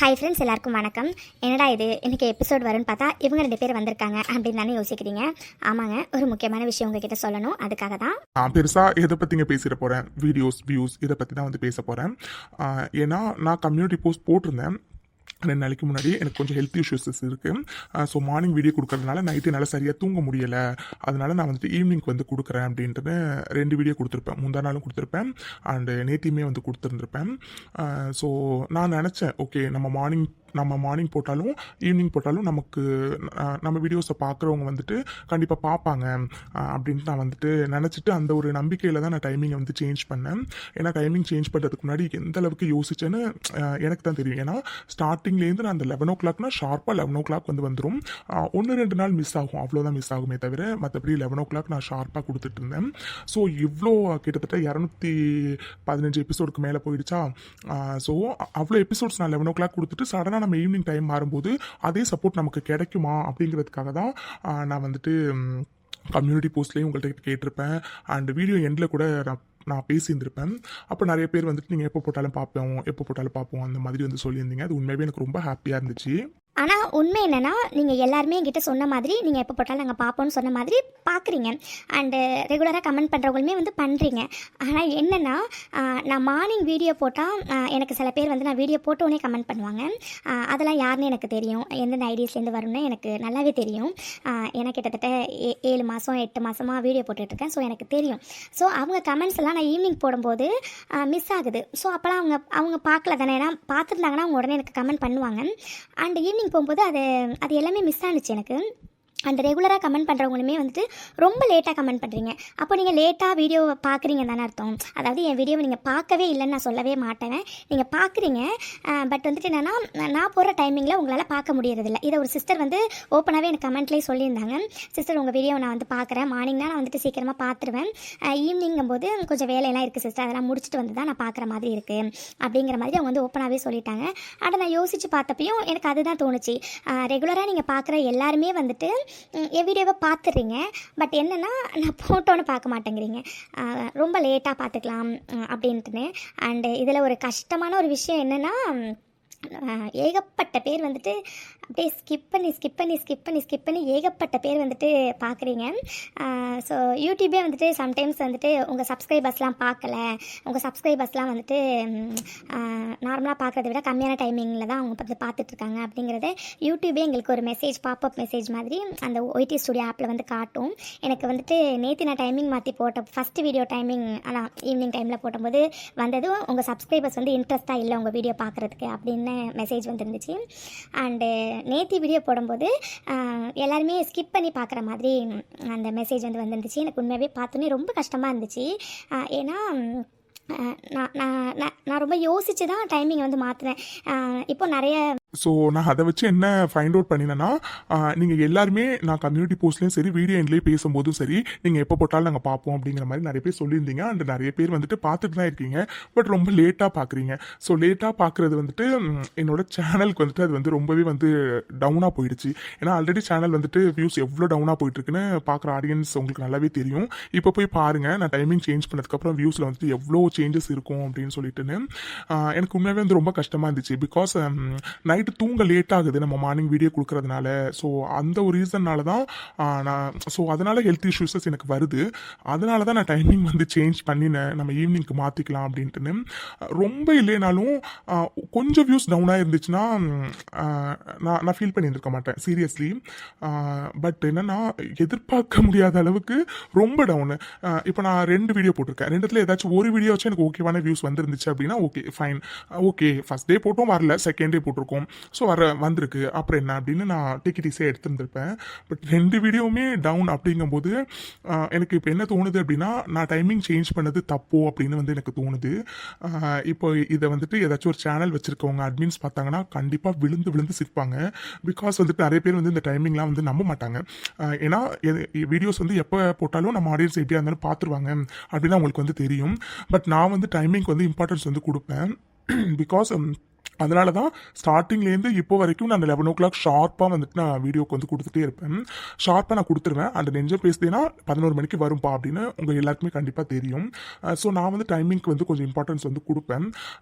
Hi friends, எல்லாருக்கும் வணக்கம். என்னடா இது இன்றைக்கி எபிசோட் வரும்னு பார்த்தா இவங்க 2 பேர் வந்திருக்காங்க அப்படின்னு தானே யோசிக்கிறீங்க. ஆமாங்க, ஒரு முக்கியமான விஷயம் உங்ககிட்ட சொல்லணும். அதுக்காக தான் நான் பெருசாக எதை பற்றிங்க பேசிட போகிறேன். வீடியோஸ் வியூஸ் இதை பற்றி தான் வந்து பேச போகிறேன். ஏன்னா நான் கம்யூனிட்டி போஸ்ட் போட்டிருந்தேன் 2 நாளைக்கு முன்னாடி. எனக்கு கொஞ்சம் ஹெல்த் இஷ்யூஸஸ் இருக்குது. ஸோ மார்னிங் வீடியோ கொடுக்கறதுனால நைட்டு என்னால் சரியாக தூங்க முடியலை. அதனால நான் வந்துட்டு ஈவினிங் வந்து கொடுக்குறேன் அப்படின்ட்டு 2 வீடியோ கொடுத்துருப்பேன். முந்தா நாளும் கொடுத்துருப்பேன் அண்டு நேத்தியுமே வந்து கொடுத்துருந்துருப்பேன். ஸோ நான் நினச்சேன், ஓகே நம்ம மார்னிங் போட்டாலும் ஈவினிங் போட்டாலும் நமக்கு நம்ம வீடியோஸை பார்க்குறவங்க வந்துட்டு கண்டிப்பாக பார்ப்பாங்க அப்படின்ட்டு நான் வந்துட்டு நினச்சிட்டு அந்த ஒரு நம்பிக்கையில் தான் நான் டைமிங்கை வந்து சேஞ்ச் பண்ணேன். ஏன்னா டைமிங் சேஞ்ச் பண்ணுறதுக்கு முன்னாடி எந்த அளவுக்கு யோசிச்சேன்னு எனக்கு தான் தெரியும். ஏன்னா ஸ்டார்டிங்லேருந்து நான் அந்த 11 o'clockனா ஷார்ப்பாக 11 o'clock வந்து வந்துடும். 1-2 நாள் மிஸ் ஆகும், அவ்வளோதான் மிஸ் ஆகுமே தவிர மற்றபடி 11 o'clock நான் ஷார்ப்பாக கொடுத்துட்டு இருந்தேன். ஸோ இவ்வளோ கிட்டத்தட்ட 215 எபிசோடுக்கு மேலே போயிடுச்சா. ஸோ அவ்வளோ எபிசோட்ஸ் நான் 11 o'clock கொடுத்துட்டு சடனாக நம்ம ஈவினிங் டைம் மாறும்போது அதே சப்போர்ட் நமக்கு கிடைக்குமா அப்படிங்கிறதுக்காக தான் நான் வந்துட்டு கம்யூனிட்டி போஸ்ட்லேயும் உங்கள்கிட்ட கேட்டிருப்பேன். அண்ட் வீடியோ எண்டில் கூட நான் பேசியிருந்திருப்பேன். அப்போ நிறைய பேர் வந்துட்டு நீங்கள் எப்போ போட்டாலும் பார்ப்போம் அந்த மாதிரி வந்து சொல்லியிருந்தீங்க. அது உண்மையாகவே எனக்கு ரொம்ப ஹாப்பியாக இருந்துச்சு. ஆனால் உண்மை என்னென்னா, நீங்கள் எல்லாருமே என்கிட்ட சொன்ன மாதிரி நீங்கள் எப்போ போட்டாலும் நாங்கள் பார்ப்போம்னு சொன்ன மாதிரி பார்க்குறீங்க. அண்டு ரெகுலராக கமெண்ட் பண்ணுறவங்களுமே வந்து பண்ணுறீங்க. ஆனால் என்னென்னா, நான் மார்னிங் வீடியோ போட்டால் எனக்கு சில பேர் வந்து நான் வீடியோ போட்டோன்னே கமெண்ட் பண்ணுவாங்க. அதெல்லாம் யாருன்னு எனக்கு தெரியும், எந்தெந்த ஐடியாஸ்லேருந்து வரும்னு எனக்கு நல்லாவே தெரியும். ஏன்னா கிட்டத்தட்ட 7 மாதம் 8 மாதமாக வீடியோ போட்டுட்ருக்கேன். ஸோ எனக்கு தெரியும். ஸோ அவங்க கமெண்ட்ஸ் எல்லாம் நான் ஈவினிங் போடும்போது மிஸ் ஆகுது. ஸோ அப்போலாம் அவங்க பார்க்கல தானே. ஏன்னா பார்த்துருந்தாங்கன்னா அவங்க உடனே எனக்கு கமெண்ட் பண்ணுவாங்க. அண்ட் ஈவினிங் போகும்போது அது எல்லாமே மிஸ் ஆனிச்சு எனக்கு. அந்த ரெகுலராக கமெண்ட் பண்ணுறவங்களுமே வந்துட்டு ரொம்ப லேட்டாக கமெண்ட் பண்ணுறீங்க. அப்போ நீங்கள் லேட்டாக வீடியோவை பார்க்குறீங்க தானே அர்த்தம். அதாவது என் வீடியோவை நீங்கள் பார்க்கவே இல்லைன்னு நான் சொல்லவே மாட்டேன். நீங்கள் பார்க்குறீங்க, பட் வந்துட்டு என்னென்னா நான் போகிற டைமிங்கில் உங்களால் பார்க்க முடியறதில்ல. இதை ஒரு சிஸ்டர் வந்து ஓப்பனாகவே எனக்கு கமெண்ட்லேயே சொல்லியிருந்தாங்க. சிஸ்டர், உங்கள் வீடியோவை நான் வந்து பார்க்குறேன், மார்னிங்னா நான் வந்துட்டு சீக்கிரமாக பார்த்துருவேன், ஈவினிங்கும் போது கொஞ்சம் வேலையெல்லாம் இருக்குது சிஸ்டர், அதெல்லாம் முடிச்சுட்டு வந்து தான் நான் பார்க்குற மாதிரி இருக்குது அப்படிங்கிற மாதிரி அவங்க வந்து ஓப்பனாகவே சொல்லிட்டாங்க. அதை நான் யோசித்து பார்த்தப்பையும் எனக்கு அதுதான் தோணுச்சு. ரெகுலராக நீங்கள் பார்க்குற எல்லாருமே வந்துட்டு என் வீடியோவை பார்த்துடுறீங்க, பட் என்னென்னா நான் போட்டோன்னு பார்க்க மாட்டேங்கிறீங்க, ரொம்ப லேட்டாக பார்த்துக்கலாம் அப்படின்ட்டுன்னு. அண்டு இதில் ஒரு கஷ்டமான ஒரு விஷயம் என்னென்னா, ஏகப்பட்ட பேர் வந்துட்டு அப்படியே ஸ்கிப் பண்ணி ஏகப்பட்ட பேர் வந்துட்டு பார்க்குறீங்க. ஸோ யூடியூபே வந்துட்டு சம்டைம்ஸ் வந்துட்டு உங்கள் சப்ஸ்கிரைபர்ஸ்லாம் பார்க்கல, உங்கள் சப்ஸ்கிரைபர்ஸ்லாம் வந்துட்டு நார்மலாக பார்க்குறத விட கம்மியான டைமிங்கில் தான் அவங்க வந்து பார்த்துட்ருக்காங்க அப்படிங்கிறத யூடியூபே எங்களுக்கு ஒரு மெசேஜ், பாப்அப் மெசேஜ் மாதிரி அந்த OIT ஸ்டுடியோ ஆப்பில் வந்து காட்டும். எனக்கு வந்துட்டு நேற்று நான் டைமிங் மாற்றி போட்ட ஃபஸ்ட்டு வீடியோ டைமிங் அதான் ஈவினிங் டைமில் போடும்போது வந்ததும் உங்கள் சப்ஸ்கிரைபர்ஸ் வந்து இன்ட்ரெஸ்ட்டாக இல்லை உங்கள் வீடியோ பார்க்குறதுக்கு அப்படின்னு மெசேஜ் வந்துருந்துச்சு. அண்டு நேற்று வீடியோ போடும்போது எல்லாருமே ஸ்கிப் பண்ணி பார்க்குற மாதிரி அந்த மெசேஜ் வந்து வந்துருந்துச்சு. எனக்கு உண்மையாகவே பார்த்தோன்னே ரொம்ப கஷ்டமாக இருந்துச்சு. ஏன்னா நான் ரொம்ப யோசித்து தான் டைமிங்கை வந்து மாற்றினேன். இப்போ நிறைய ஸோ நான் அதை வச்சு என்ன ஃபைண்ட் அவுட் பண்ணினேன்னா, நீங்கள் எல்லாருமே நான் கம்யூனிட்டி போஸ்ட்லேயும் சரி வீடியோ எண்ட்லேயும் பேசும்போதும் சரி நீங்கள் எப்போ போட்டாலும் நாங்கள் பார்ப்போம் அப்படிங்கிற மாதிரி நிறைய பேர் சொல்லியிருந்தீங்க. அண்ட் நிறைய பேர் வந்துட்டு பார்த்துட்டு தான் இருக்கீங்க, பட் ரொம்ப லேட்டாக பார்க்குறீங்க. ஸோ லேட்டாக பார்க்குறது வந்துட்டு என்னோட சேனலுக்கு வந்துட்டு அது வந்து ரொம்பவே வந்து டவுனாக போயிடுச்சு. ஏன்னா ஆல்ரெடி சேனல் வந்துட்டு வியூஸ் எவ்வளோ டவுனாக போயிட்டுருக்குன்னு பார்க்குற ஆடியன்ஸ் உங்களுக்கு நல்லாவே தெரியும். இப்போ போய் பாருங்கள், நான் டைமிங் சேஞ்ச் பண்ணதுக்கப்புறம் வியூஸில் வந்துட்டு எவ்வளோ சேஞ்சஸ் இருக்கும் அப்படின்னு சொல்லிட்டுன்னு. எனக்கு உண்மையாகவே வந்து ரொம்ப கஷ்டமாக இருந்துச்சு. பிகாஸ் நைட்டு தூங்க லேட் ஆகுது நம்ம மார்னிங் வீடியோ கொடுக்கறதுனால. ஸோ அந்த ஒரு ரீசன்னால தான் அதனால் ஹெல்த் இஷ்யூஸஸ் எனக்கு வருது. அதனால தான் நான் டைமிங் வந்து சேஞ்ச் பண்ணினேன், நம்ம ஈவினிங்க்கு மாற்றிக்கலாம் அப்படின்ட்டுன்னு. ரொம்ப இல்லைனாலும் கொஞ்சம் வியூஸ் டவுனாக இருந்துச்சுன்னா நான் ஃபீல் பண்ணியிருந்திருக்க மாட்டேன் சீரியஸ்லி. பட் என்னென்னா எதிர்பார்க்க முடியாத அளவுக்கு ரொம்ப டவுனு. இப்போ நான் 2 வீடியோ போட்டிருக்கேன், 2த்துல ஏதாச்சும் ஒரு வீடியோ வச்சு எனக்கு ஓகேவான வியூஸ் வந்துருந்துச்சு அப்படின்னா okay fine, okay first day போட்டோம் வரல, செகண்ட் டே போட்டிருக்கோம், ஸோ வந்திருக்கு அப்புறம் என்ன அப்படின்னு நான் டிக்கெட்டிஸே எடுத்துருந்துருப்பேன். பட் 2 வீடியோவுமே டவுன் அப்படிங்கும்போது எனக்கு இப்போ என்ன தோணுது அப்படின்னா, நான் டைமிங் சேஞ்ச் பண்ணது தப்போ அப்படின்னு வந்து எனக்கு தோணுது. இப்போ இதை வந்துட்டு ஏதாச்சும் ஒரு சேனல் வச்சுருக்கவங்க அட்மின்ஸ் பார்த்தாங்கன்னா கண்டிப்பாக விழுந்து சிரிப்பாங்க. பிகாஸ் வந்துட்டு நிறைய பேர் வந்து இந்த டைமிங்லாம் வந்து நம்ப மாட்டாங்க. ஏன்னா வீடியோஸ் வந்து எப்போ போட்டாலும் நம்ம ஆடியன்ஸ் எப்படியா இருந்தாலும் பார்த்துருவாங்க அப்படின்னு அவங்களுக்கு வந்து தெரியும். பட் நான் வந்து டைமிங்க்கு வந்து இம்பார்ட்டன்ஸ் வந்து கொடுப்பேன். பிகாஸ் அதனால தான் ஸ்டார்டிங்லேருந்து இப்போ வரைக்கும் நான் 11 o'clock ஷார்ப்பாக வந்துட்டு நான் வீடியோக்கு வந்து கொடுத்துட்டே இருப்பேன். ஷார்ப்பாக நான் கொடுத்துருவேன். அந்த நெஞ்ச பேசுதேன்னா 11 மணிக்கு வரும்பா அப்படின்னு உங்கள் எல்லாருக்குமே கண்டிப்பாக தெரியும். ஸோ நான் வந்து டைமிங்க்கு வந்து கொஞ்சம் இம்பார்ட்டன்ஸ் வந்து கொடுப்பேன்.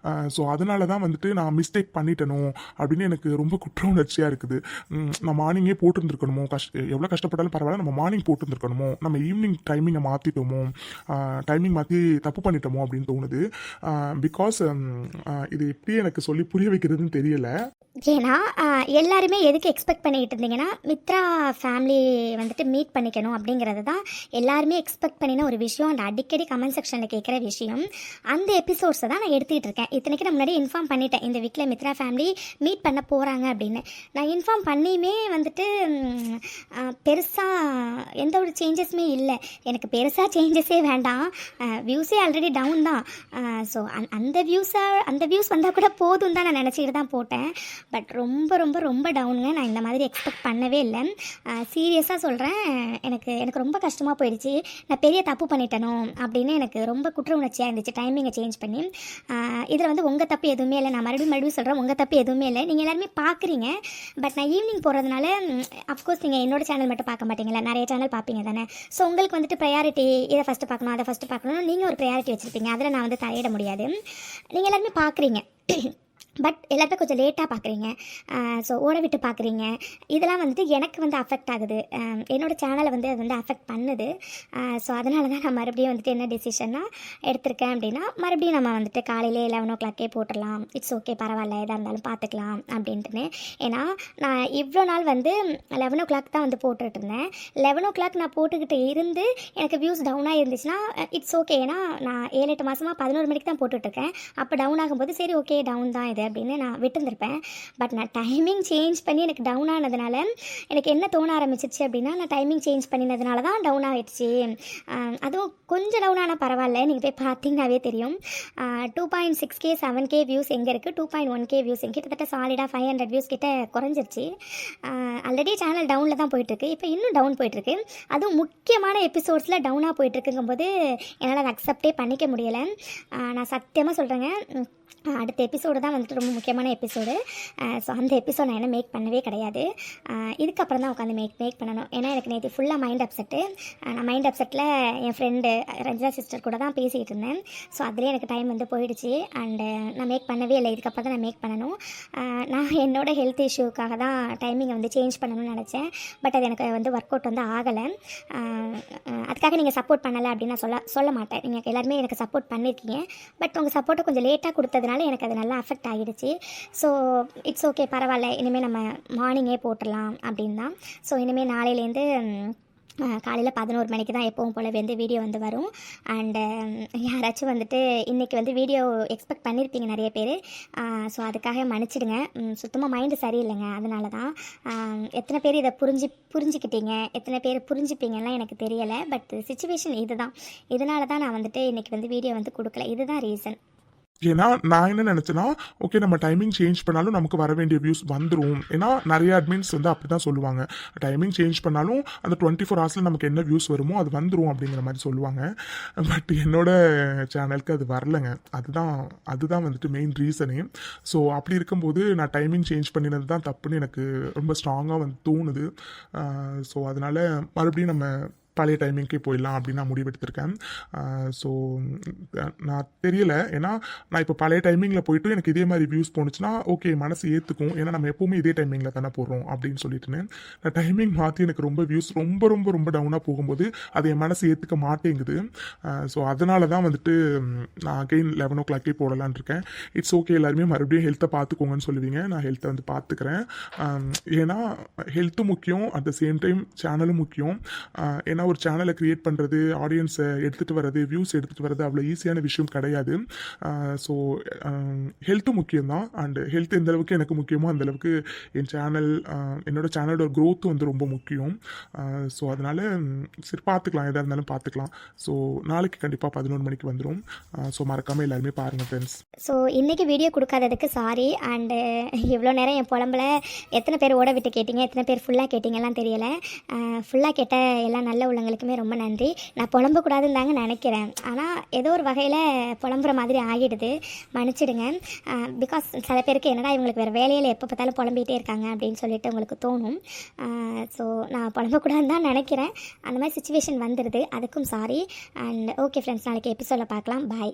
ஸோ அதனால தான் வந்துட்டு நான் மிஸ்டேக் பண்ணிட்டேனோ அப்படின்னு எனக்கு ரொம்ப குற்ற உணர்ச்சியாக இருக்குது. நான் மார்னிங்கே போட்டுருந்துருக்கணுமோ, எவ்வளோ கஷ்டப்பட்டாலும் பரவாயில்ல, நம்ம மார்னிங் போட்டுருந்துருக்கணுமோ, நம்ம ஈவினிங் டைமிங்கை மாற்றிட்டோமோ, டைமிங் மாற்றி தப்பு பண்ணிட்டோமோ அப்படின்னு தோணுது. பிகாஸ் இது எப்படி எனக்கு சொல்லி புரிய வைக்கிறதுன்னு தெரியல. ஏன்னா எல்லாருமே எதுக்கு எக்ஸ்பெக்ட் பண்ணிக்கிட்டு இருந்தீங்கன்னா மித்ரா ஃபேமிலி வந்துட்டு மீட் பண்ணிக்கணும் அப்படிங்கிறது தான் எல்லாருமே எக்ஸ்பெக்ட் பண்ணின ஒரு விஷயம். அந்த அடிக்கடி கமெண்ட் செக்ஷனில் கேட்குற விஷயம். அந்த எபிசோட்ஸை தான் நான் எடுத்துக்கிட்டு இருக்கேன். இத்தனைக்கு நான் முன்னாடி இன்ஃபார்ம் பண்ணிட்டேன், இந்த வீக்கில் மித்ரா ஃபேமிலி மீட் பண்ண போகிறாங்க அப்படின்னு. நான் இன்ஃபார்ம் பண்ணியுமே வந்துட்டு பெருசாக எந்த ஒரு சேஞ்சஸுமே இல்லை. எனக்கு பெருசாக சேஞ்சஸே வேண்டாம், வியூஸே ஆல்ரெடி டவுன் தான். ஸோ அந்த வியூஸ் வந்தால் கூட போதும் தான் நான் நினச்சிக்கிட்டு தான் போட்டேன். பட் ரொம்ப ரொம்ப ரொம்ப டவுனுங்க. நான் இந்த மாதிரி எக்ஸ்பெக்ட் பண்ணவே இல்லை. சீரியஸாக சொல்கிறேன், எனக்கு ரொம்ப கஷ்டமாக போயிடுச்சு. நான் பெரிய தப்பு பண்ணிட்டேனோ அப்படின்னு எனக்கு ரொம்ப குற்ற உணர்ச்சியாக இருந்துச்சு டைமிங்கை சேஞ்ச் பண்ணி. இதில் வந்து உங்கள் தப்பு எதுவுமே இல்லை. நான் மறுபடியும் சொல்கிறேன், உங்கள் தப்பு எதுவுமே இல்லை. நீங்கள் எல்லாருமே பார்க்குறீங்க. பட் நான் ஈவினிங் போகிறதுனால அஃப்கோர்ஸ் நீங்கள் என்னோட சேனல் மட்டும் பார்க்க மாட்டீங்களா, நிறைய சேனல் பார்ப்பீங்க தானே. ஸோ உங்களுக்கு வந்துட்டு ப்ரையாரிட்டி இதை ஃபஸ்ட்டு பார்க்கணும், அதை ஃபஸ்ட்டு பார்க்கணும், நீங்கள் ஒரு ப்ரையாரிட்டி வச்சுருப்பீங்க. அதில் நான் வந்து தலையிட முடியாது. நீங்கள் எல்லாருமே பார்க்குறீங்க. பட் எல்லாருமே கொஞ்சம் லேட்டாக பார்க்குறீங்க. ஸோ ஓட விட்டு பார்க்குறீங்க. இதெல்லாம் வந்துட்டு எனக்கு வந்து அஃபெக்ட் ஆகுது. என்னோடய சேனலை வந்து அது வந்து அஃபெக்ட் பண்ணுது. ஸோ அதனால தான் நான் மறுபடியும் வந்துட்டு என்ன டெசிஷன்னா எடுத்திருக்கேன் அப்படின்னா, மறுபடியும் நம்ம வந்துட்டு காலையிலே 11 o'clock போட்டுடலாம். இட்ஸ் ஓகே, பரவாயில்ல, எதாக இருந்தாலும் பார்த்துக்கலாம் அப்படின்ட்டுன்னு. ஏன்னா நான் இவ்வளோ நாள் வந்து 11 o'clock தான் வந்து போட்டுக்கிட்டு இருந்தேன். 11 o'clock நான் போட்டுக்கிட்டு இருந்து எனக்கு வியூஸ் டவுனாக இருந்துச்சுன்னா இட்ஸ் ஓகே. ஏன்னா நான் 7-8 மாதமாக 11 மணிக்கு தான் போட்டுட்ருக்கேன். அப்போ டவுன் ஆகும்போது சரி ஓகே டவுன் தான் இது அப்படின்னு நான் விட்டுருந்துருப்பேன். பட் நான் டைமிங் சேஞ்ச் பண்ணி எனக்கு டவுன் ஆனதுனால எனக்கு என்ன தோண ஆரம்பிச்சிச்சு அப்படின்னா, நான் டைமிங் சேஞ்ச் பண்ணினதுனால தான் டவுன் ஆகிடுச்சு. அதுவும் கொஞ்சம் டவுன் ஆனால் பரவாயில்ல, நீங்கள் போய் பார்த்தீங்கன்னாவே தெரியும். 2.6K 7K வியூஸ் எங்கே இருக்குது, 2.1K வியூஸ் கிட்டத்தட்ட சாலிடாக 500 வியூஸ் கிட்ட குறைஞ்சிருச்சு. ஆல்ரெடி சேனல் டவுனில் தான் போயிட்டுருக்கு. இப்போ இன்னும் டவுன் போயிட்டுருக்கு. அதுவும் முக்கியமான எபிசோட்ஸில் டவுனாக போயிட்டுருக்குங்கும்போது என்னால் அதை அக்செப்டே பண்ணிக்க முடியலை. நான் சத்தியமாக சொல்கிறேங்க, அடுத்த எபிசோடு தான் வந்துட்டு ரொம்ப முக்கியமான எபிசோடு. ஸோ அந்த எபிசோட் நான் என்ன மேக் பண்ணவே கிடையாது. இதுக்கப்புறம் தான் உட்காந்து மேக் பண்ணணும். ஏன்னா எனக்கு நேற்று ஃபுல்லாக மைண்ட் அப்செட்டு. நான் மைண்ட் அப்செட்டில் என் ஃப்ரெண்டு ரஞ்சிதா சிஸ்டர் கூட தான் பேசிகிட்டு இருந்தேன். ஸோ அதுலேயே எனக்கு டைம் வந்து போயிடுச்சு. அண்டு நான் மேக் பண்ணவே இல்லை. இதுக்கப்புறம் தான் நான் மேக் பண்ணணும். நான் என்னோடய ஹெல்த் இஷ்யூக்காக தான் டைமிங்கை வந்து சேஞ்ச் பண்ணணும்னு நினச்சேன். பட் அது எனக்கு வந்து ஒர்க் அவுட் வந்து ஆகலை. அதுக்காக நீங்கள் சப்போர்ட் பண்ணலை அப்படின்னு நான் சொல்ல மாட்டேன். நீங்கள் எல்லாருமே எனக்கு சப்போர்ட் பண்ணியிருக்கீங்க. பட் உங்கள் சப்போர்ட்டை கொஞ்சம் லேட்டாக கொடுத்ததுனால எனக்கு அது நல்லா அஃபெக்ட் ஆகிடுச்சு. ஸோ இட்ஸ் ஓகே, பரவாயில்ல, இனிமேல் நம்ம மார்னிங்கே போட்டுடலாம் அப்படின்னு தான். ஸோ இனிமேல் நாளையிலேருந்து காலையில் 11 மணிக்கு தான் எப்பவும் போல் வந்து வீடியோ வந்து வரும். அண்டு யாராச்சும் வந்துட்டு இன்றைக்கி வந்து வீடியோ எக்ஸ்பெக்ட் பண்ணியிருப்பீங்க நிறைய பேர். ஸோ அதுக்காக மன்னிச்சிடுங்க. சுத்தமாக மைண்டு சரியில்லைங்க. அதனால தான் எத்தனை பேர் இதை புரிஞ்சுக்கிட்டீங்க, எத்தனை பேர் புரிஞ்சுப்பீங்கலாம் எனக்கு தெரியலை. பட் சிச்சுவேஷன் இதுதான். இதனால தான் நான் வந்துட்டு இன்றைக்கி வந்து வீடியோ வந்து கொடுக்கல. இதுதான் ரீசன். ஏன்னா நான் என்ன நினச்சேன்னா, ஓகே நம்ம டைமிங் சேஞ்ச் பண்ணாலும் நமக்கு வர வேண்டிய வியூஸ் வந்துடும். ஏன்னா நிறைய அட்மின்ஸ் வந்து அப்படி தான் சொல்லுவாங்க, டைமிங் சேஞ்ச் பண்ணாலும் அந்த 24 ஹவர்ஸில் நமக்கு என்ன வியூஸ் வருமோ அது வந்துடும் அப்படிங்கிற மாதிரி சொல்லுவாங்க. பட் என்னோட சேனலுக்கு அது வரலைங்க. அதுதான் வந்துட்டு மெயின் ரீசனே. ஸோ அப்படி இருக்கும்போது நான் டைமிங் சேஞ்ச் பண்ணினது தான் தப்புன்னு எனக்கு ரொம்ப ஸ்ட்ராங்காக வந்து தோணுது. ஸோ அதனால் மறுபடியும் நம்ம பழைய டைமிங்க்கே போயிடலாம் அப்படின்னு நான் முடிவெடுத்திருக்கேன். ஸோ நான் தெரியல, ஏன்னா நான் இப்போ பழைய டைமிங்கில் போயிட்டு எனக்கு இதே மாதிரி வியூஸ் போணுச்சுன்னா ஓகே மனசு ஏற்றுக்கும். ஏன்னா நம்ம எப்போவுமே இதே டைமிங்கில் தானே போடுறோம் அப்படின்னு சொல்லிட்டுன்னு நான் டைமிங் மாற்றி எனக்கு ரொம்ப வியூஸ் ரொம்ப ரொம்ப ரொம்ப டவுனாக போகும்போது அது என் மனசு ஏற்றுக்க மாட்டேங்குது. ஸோ அதனால தான் வந்துட்டு நான் அகெயின் 11 o'clock போடலான் இருக்கேன். இட்ஸ் ஓகே, எல்லாருமே மறுபடியும் ஹெல்த்தை பார்த்துக்கோங்கன்னு சொல்லுவீங்க. நான் ஹெல்த்தை வந்து பார்த்துக்கிறேன். ஏன்னா ஹெல்த்தும் முக்கியம், அட் த சேம் டைம் சேனலும் முக்கியம். ஏன்னா ஒரு சேனலை க்ரியேட் பண்ணுறது, ஆடியன்ஸை எடுத்துகிட்டு வர்றது, வியூஸ் எடுத்துகிட்டு வர்றது அவ்வளோ ஈஸியான விஷயம் கிடையாது. ஸோ ஹெல்த்தும் முக்கியம்தான். அண்டு ஹெல்த் எந்த அளவுக்கு எனக்கு முக்கியமோ அந்தளவுக்கு என் சேனல், என்னோட சேனலோட க்ரோத் வந்து ரொம்ப முக்கியம். ஸோ அதனால் சரி பார்த்துக்கலாம், எதாக இருந்தாலும் பார்த்துக்கலாம். ஸோ நாளைக்கு கண்டிப்பாக 11 மணிக்கு வந்துடும். ஸோ மறக்காமல் எல்லாருமே பாருங்கள் ஃப்ரெண்ட்ஸ். ஸோ இன்றைக்கி வீடியோ கொடுக்காததுக்கு சாரி. அண்டு இவ்வளோ நேரம் என் புலம்பில் எத்தனை பேர் ஓட விட்டு கேட்டிங்க, எத்தனை பேர் ஃபுல்லாக கேட்டிங்கலாம் தெரியலை. ஃபுல்லாக கேட்ட எல்லாம் நல்ல உள்ளவங்களுக்குமே ரொம்ப நன்றி. நான் புலம்பக்கூடாதுன்னு தாங்க நினைக்கிறேன். ஆனால் ஏதோ ஒரு வகையில் புலம்புற மாதிரி ஆகிடுது, மன்னிச்சிடுங்க. பிகாஸ் சில பேருக்கு என்னடா இவங்களுக்கு வேறு வேலையில் எப்போ பார்த்தாலும் புலம்பிகிட்டே இருக்காங்க அப்படின்னு சொல்லிட்டு உங்களுக்கு தோணும். ஸோ நான் புலம்பக்கூடாதுன்னு தான் நினைக்கிறேன். அந்த மாதிரி சுச்சுவேஷன் வந்துடுது, அதுக்கும் சாரி. அண்ட் ஓகே ஃப்ரெண்ட்ஸ், நாளைக்கு எபிசோடில் பார்க்கலாம். பாய்.